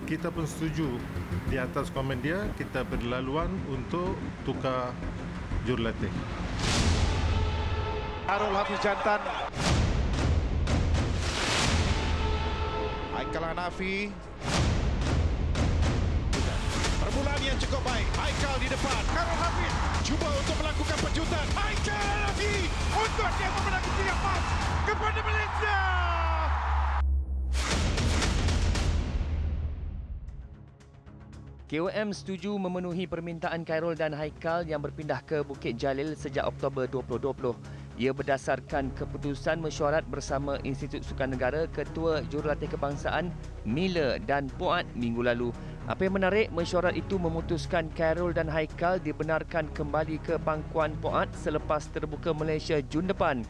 Kita pun setuju di atas komen dia, kita berlaluan untuk tukar jurulatih. Harul Hafiz Jantan. Haikal Hanafi. Permulaan yang cukup baik. Haikal di depan. Harul Hafiz cuba untuk melakukan penjutan. Haikal Hanafi untuk dia memenangi 3 emas kepada Malaysia. KOM setuju memenuhi permintaan Khairul dan Haikal yang berpindah ke Bukit Jalil sejak Oktober 2020. Ia berdasarkan keputusan mesyuarat bersama Institut Sukan Negara, Ketua Jurulatih Kebangsaan, Mila dan Puat minggu lalu. Apa yang menarik, mesyuarat itu memutuskan Khairul dan Haikal dibenarkan kembali ke pangkuan Puat selepas terbuka Malaysia Jun depan.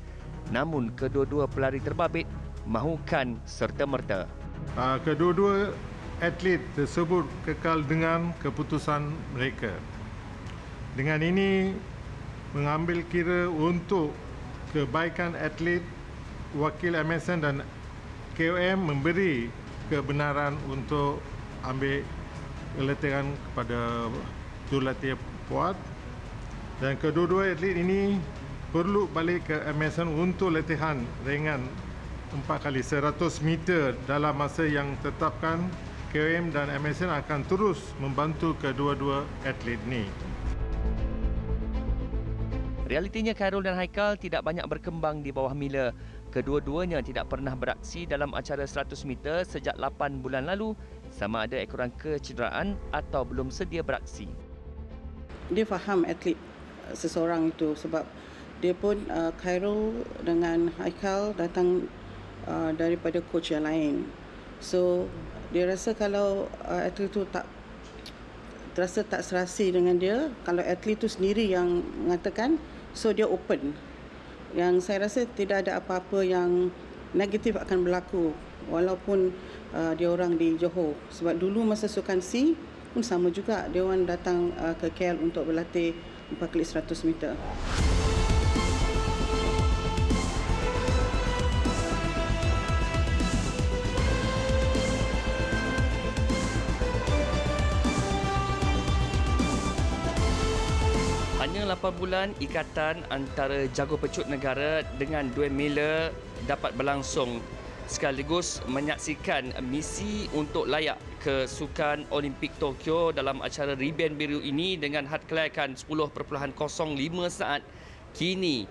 Namun kedua-dua pelari terbabit mahukan serta-merta. Kedua-dua atlet tersebut kekal dengan keputusan mereka. Dengan ini mengambil kira untuk kebaikan atlet, wakil MSN dan KOM memberi kebenaran untuk ambil latihan kepada jurulatih Puat, dan kedua-dua atlet ini perlu balik ke MSN untuk latihan ringan 4 kali 100 meter dalam masa yang tetapkan. KOM dan MSN akan terus membantu kedua-dua atlet ini. Realitinya Khairul dan Haikal tidak banyak berkembang di bawah Mila. Kedua-duanya tidak pernah beraksi dalam acara 100 meter sejak 8 bulan lalu, sama ada ekoran kecederaan atau belum sedia beraksi. Dia faham atlet seseorang itu sebab dia pun Khairul dengan Haikal datang daripada coach yang lain. So dia rasa kalau atlet itu terasa tak serasi dengan dia, kalau atlet itu sendiri yang mengatakan, so dia open. Yang saya rasa tidak ada apa-apa yang negatif akan berlaku walaupun dia orang di Johor. Sebab dulu masa Sukan C pun sama juga, dia orang datang ke KL untuk berlatih 4 kali 100 meter. Hanya 8 bulan ikatan antara jago pecut negara dengan dua Mila dapat berlangsung, sekaligus menyaksikan misi untuk layak ke Sukan Olimpik Tokyo dalam acara Riben Biru ini dengan had kelayakan 10.05 saat kini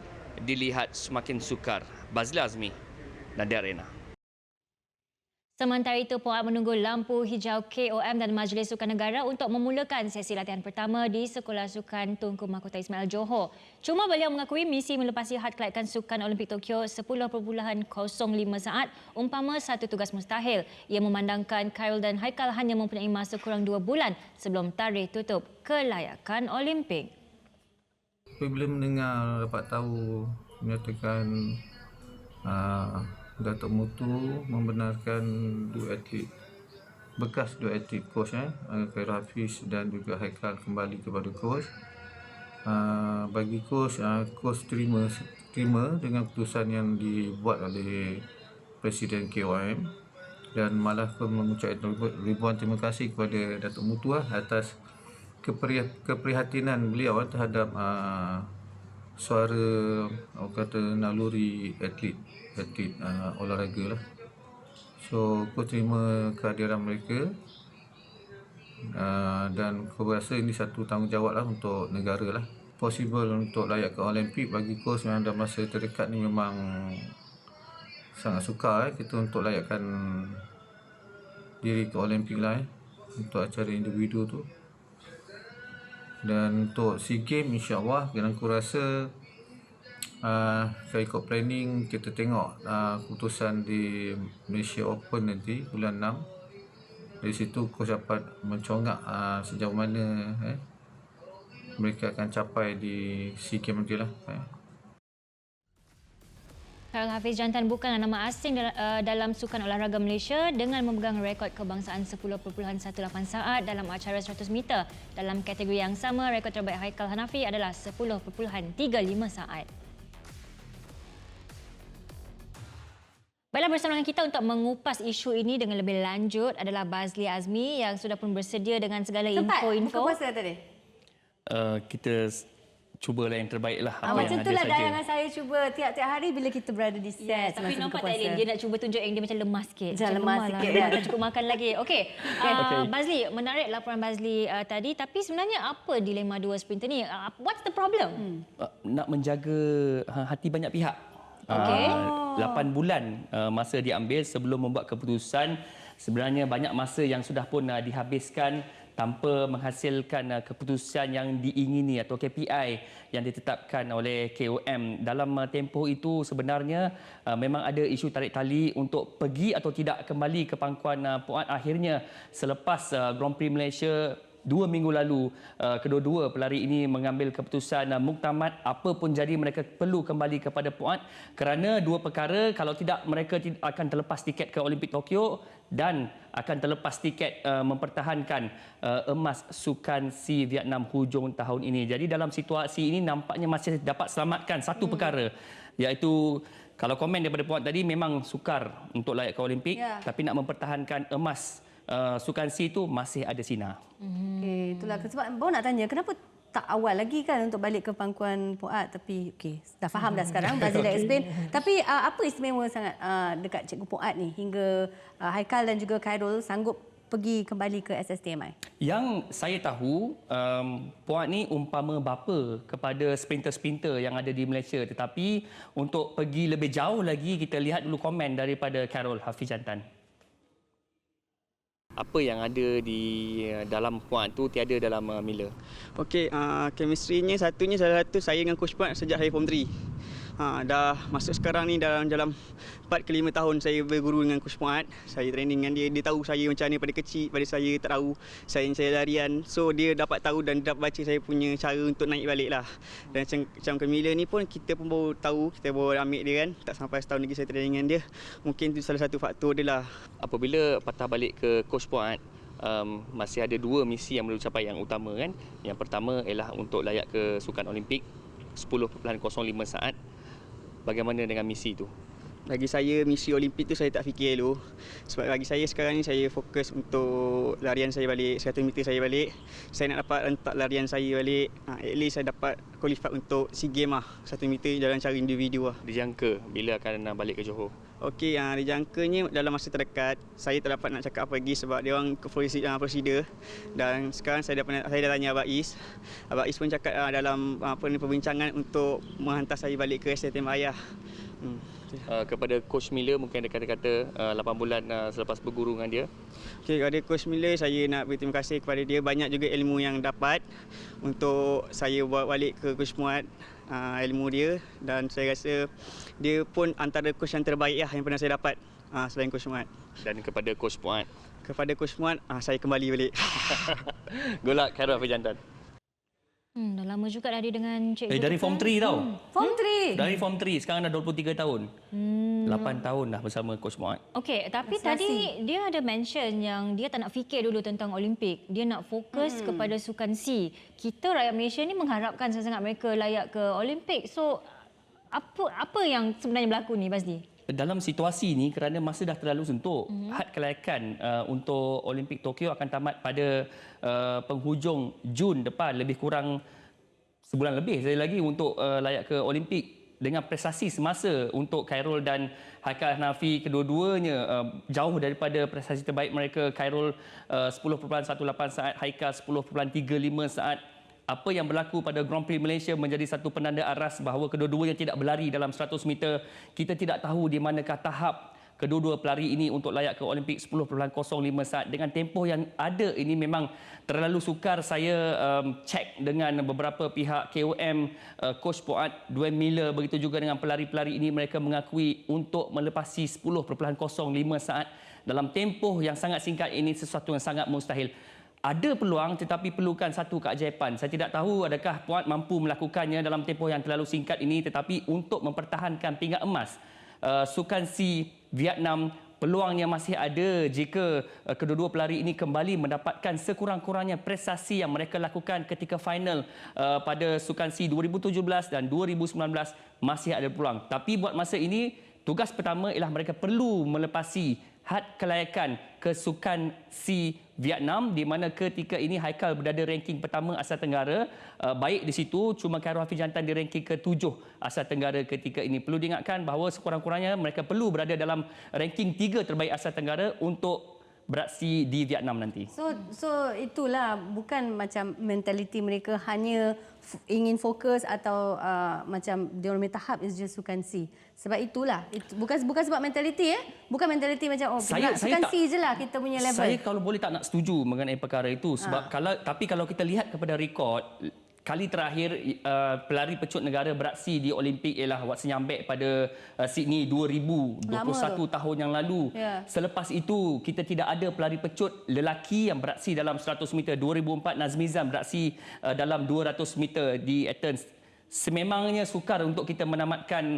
dilihat semakin sukar. Bazila Azmi, Nadia Arena. Sementara itu, Puat menunggu lampu hijau KOM dan Majlis Sukan Negara untuk memulakan sesi latihan pertama di Sekolah Sukan Tunku Mahkota Ismail Johor. Cuma beliau mengakui misi melepasi had kelayakan Sukan Olimpik Tokyo 10.05 saat umpama satu tugas mustahil. Ia memandangkan Khairul dan Haikal hanya mempunyai masa kurang 2 bulan sebelum tarikh tutup kelayakan Olimpik. Apabila mendengar dapat tahu menyatakan Datuk Mutu membenarkan bekas dua atlet coach Khairul Hafiz dan juga Haikal kembali kepada coach. Bagi coach terima dengan keputusan yang dibuat oleh Presiden KOM, dan malah pun mengucapkan ribuan terima kasih kepada Datuk Mutu atas keprihatinan beliau terhadap suara naluri atlet olahraga lah. So aku terima kehadiran mereka dan aku rasa ini satu tanggungjawab lah untuk negara lah. Possible untuk layak ke Olimpik bagi coach yang dalam masa terdekat ni memang sangat sukar kita untuk layakkan diri ke Olimpik lah untuk acara individu tu. Dan untuk SEA Games insyaAllah, dan aku rasa ikut planning kita tengok keputusan di Malaysia Open nanti bulan 6. Dari situ coach dapat mencongak sejauh mana mereka akan capai di SEA Games nanti lah. Khairul Hafiz Jantan bukanlah nama asing dalam Sukan Olahraga Malaysia dengan memegang rekod kebangsaan 10.18 saat dalam acara 100 meter. Dalam kategori yang sama, rekod terbaik Haikal Hanafi adalah 10.35 saat. Baiklah, bersama dengan kita untuk mengupas isu ini dengan lebih lanjut adalah Bazli Azmi yang sudah pun bersedia dengan segala info-info. Buka puasa tadi? Kita cubalah yang terbaik lah. Apa Macam yang itulah ada saja. dengan saya cuba tiap-tiap hari bila kita berada di set. Yes, tapi nampak tak Elin, dia nak cuba tunjuk yang dia macam lemah sikit. Macam lemah sikit, Lah. ya. Tak cukup makan lagi. Okey. Bazli, menarik laporan Bazli tadi. Tapi sebenarnya apa dilema dua sprinter ni? What's the problem? Nak menjaga hati banyak pihak. Okey. 8 bulan masa diambil sebelum membuat keputusan. Sebenarnya banyak masa yang sudah pun dihabiskan tanpa menghasilkan keputusan yang diingini atau KPI yang ditetapkan oleh KOM. Dalam tempoh itu sebenarnya memang ada isu tarik tali untuk pergi atau tidak kembali ke pangkuan Puat. Akhirnya selepas Grand Prix Malaysia 2 minggu lalu, kedua-dua pelari ini mengambil keputusan muktamad apa pun jadi mereka perlu kembali kepada Puat kerana dua perkara. Kalau tidak, mereka akan terlepas tiket ke Olimpik Tokyo dan akan terlepas tiket mempertahankan emas Sukan SEA Vietnam hujung tahun ini. Jadi dalam situasi ini nampaknya masih dapat selamatkan satu perkara, iaitu kalau komen daripada Puat tadi memang sukar untuk layak ke Olimpik, tapi nak mempertahankan emas Sukan SEA itu masih ada sinar. Okey, itulah sebab baru nak tanya kenapa tak awal lagi kan untuk balik ke pangkuan Puat, tapi okey, dah faham dah sekarang Bazli dah explain. Tapi apa istimewa sangat dekat Cikgu Puat ni hingga Haikal dan juga Khairul sanggup pergi kembali ke SSTMI? Yang saya tahu, Puat ni umpama bapa kepada sprinter-sprinter yang ada di Malaysia. Tetapi untuk pergi lebih jauh lagi, kita lihat dulu komen daripada Khairul Hafiz Jantan. Apa yang ada di dalam Puat tu tiada dalam Miller? Okey, chemistry-nya salah satu saya dengan Coach Puat sejak saya form 3. Dah masuk sekarang ni dalam 4 ke 5 tahun saya berguru dengan Coach Puat. Saya training dengan dia. Dia tahu saya macam mana pada kecil, pada saya tak tahu. Saya larian. So dia dapat tahu dan dapat baca saya punya cara untuk naik balik lah. Dan macam ke Miller ni pun kita pun baru tahu, kita baru ambil dia kan. Tak sampai setahun lagi saya training dengan dia. Mungkin itu salah satu faktor dia lah. Apabila patah balik ke Coach Puat, masih ada dua misi yang perlu dicapai yang utama kan. Yang pertama ialah untuk layak ke Sukan Olimpik 10.05 saat. Bagaimana dengan misi itu? Bagi saya misi Olimpik tu saya tak fikir dulu. Sebab bagi saya sekarang ni saya fokus untuk larian saya balik, 100 meter saya balik. Saya nak dapat rentak larian saya balik. At least saya dapat qualify untuk SEA Games lah, 100 meter dalam cara individu lah. Dijangka bila akan balik ke Johor? Okey, dijangkanya dalam masa terdekat. Saya tak dapat nak cakap apa lagi sebab dia orang ke prosedur. Dan sekarang saya dah tanya Abang Is. Abang Is pun cakap dalam perbincangan untuk menghantar saya balik ke STMI lah. Kepada Coach Miller mungkin ada kata-kata 8 bulan selepas berguru dengan dia. Okey, kepada Coach Miller saya nak berterima kasih kepada dia. Banyak juga ilmu yang dapat untuk saya bawa balik ke Coach Muat, ilmu dia, dan saya rasa dia pun antara coach yang terbaik lah yang pernah saya dapat selain Coach Muat. Dan kepada Coach Puat? Kepada Coach Muat, saya kembali balik. Good luck Khairul Hafiz Jantan. Dah lama juga dah dia dengan Cikgu. Dari Form 3 tau. Form 3? Dari Form 3, sekarang dah 23 tahun. 8 tahun dah bersama Coach Muat. Okey, tapi tadi dia ada mention yang dia tak nak fikir dulu tentang Olimpik. Dia nak fokus kepada Sukan SEA. Kita rakyat Malaysia ni mengharapkan sangat-sangat mereka layak ke Olimpik. So, apa yang sebenarnya berlaku ni, Bazli? Dalam situasi ini, kerana masa dah terlalu suntuk, had kelayakan untuk Olimpik Tokyo akan tamat pada penghujung Jun depan, lebih kurang sebulan lebih saya lagi untuk layak ke Olimpik. Dengan prestasi semasa untuk Khairul dan Haikal Hanafi, kedua-duanya jauh daripada prestasi terbaik mereka. Khairul 10.18 saat, Haikal 10.35 saat. Apa yang berlaku pada Grand Prix Malaysia menjadi satu penanda aras bahawa kedua-duanya tidak berlari dalam 100 meter. Kita tidak tahu di manakah tahap kedua-dua pelari ini untuk layak ke Olimpik 10.05 saat. Dengan tempoh yang ada ini memang terlalu sukar. Saya cek dengan beberapa pihak KOM, Coach Puat, Dwayne Miller, begitu juga dengan pelari-pelari ini, mereka mengakui untuk melepasi 10.05 saat dalam tempoh yang sangat singkat ini sesuatu yang sangat mustahil. Ada peluang tetapi perlukan satu keajaiban. Saya tidak tahu adakah Puat mampu melakukannya dalam tempoh yang terlalu singkat ini, tetapi untuk mempertahankan pingat emas Sukan SEA Vietnam, peluangnya masih ada jika kedua-dua pelari ini kembali mendapatkan sekurang-kurangnya prestasi yang mereka lakukan ketika final pada Sukan SEA 2017 dan 2019. Masih ada peluang. Tapi buat masa ini tugas pertama ialah mereka perlu melepasi had kelayakan ke Sukan SEA Vietnam, di mana ketika ini Haikal berada ranking pertama Asia Tenggara, baik di situ. Cuma Khairul Hafiz Jantan di ranking ke-7 Asia Tenggara ketika ini. Perlu diingatkan bahawa sekurang-kurangnya mereka perlu berada dalam ranking 3 terbaik Asia Tenggara untuk beraksi di Vietnam nanti. So itulah, bukan macam mentaliti mereka hanya ingin fokus atau macam dia orang tahap is just Sukan SEA. Sebab itulah, bukan sebab mentaliti bukan mentaliti macam Sukan SEA je lah kita punya level. Saya kalau boleh tak nak setuju mengenai perkara itu sebab kalau kita lihat kepada rekod, kali terakhir pelari pecut negara beraksi di Olimpik ialah Wat Senyambek pada Sydney 2021 tahun yang lalu. Selepas itu kita tidak ada pelari pecut lelaki yang beraksi dalam 100 meter. 2004 Nazmizan beraksi dalam 200 meter di Athens. Sememangnya sukar untuk kita menamatkan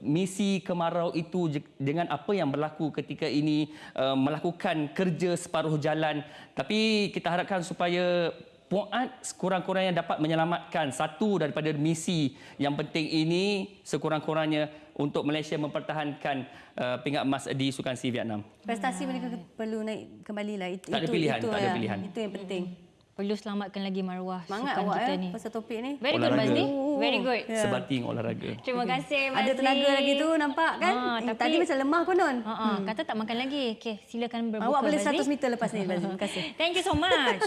misi kemarau itu dengan apa yang berlaku ketika ini, melakukan kerja separuh jalan. Tapi kita harapkan supaya Puat sekurang-kurangnya dapat menyelamatkan satu daripada misi yang penting ini sekurang-kurangnya untuk Malaysia mempertahankan pingat emas di Sukan SEA Vietnam. Prestasi mereka perlu naik kembali lah. Tak ada pilihan. Itu yang penting. Perlu selamatkan lagi maruah Semangat sukan awak kita ni. pasal topik ni. Very good, Bazli. Very good. Sebating olahraga. Terima kasih, Bazli. Ada tenaga lagi tu, nampak kan? Tadi macam lemah konon. Kata tak makan lagi. Okey, silakan berbuka, Awak boleh Bazli. 100 meter lepas ni, Bazli. Terima kasih. Thank you so much.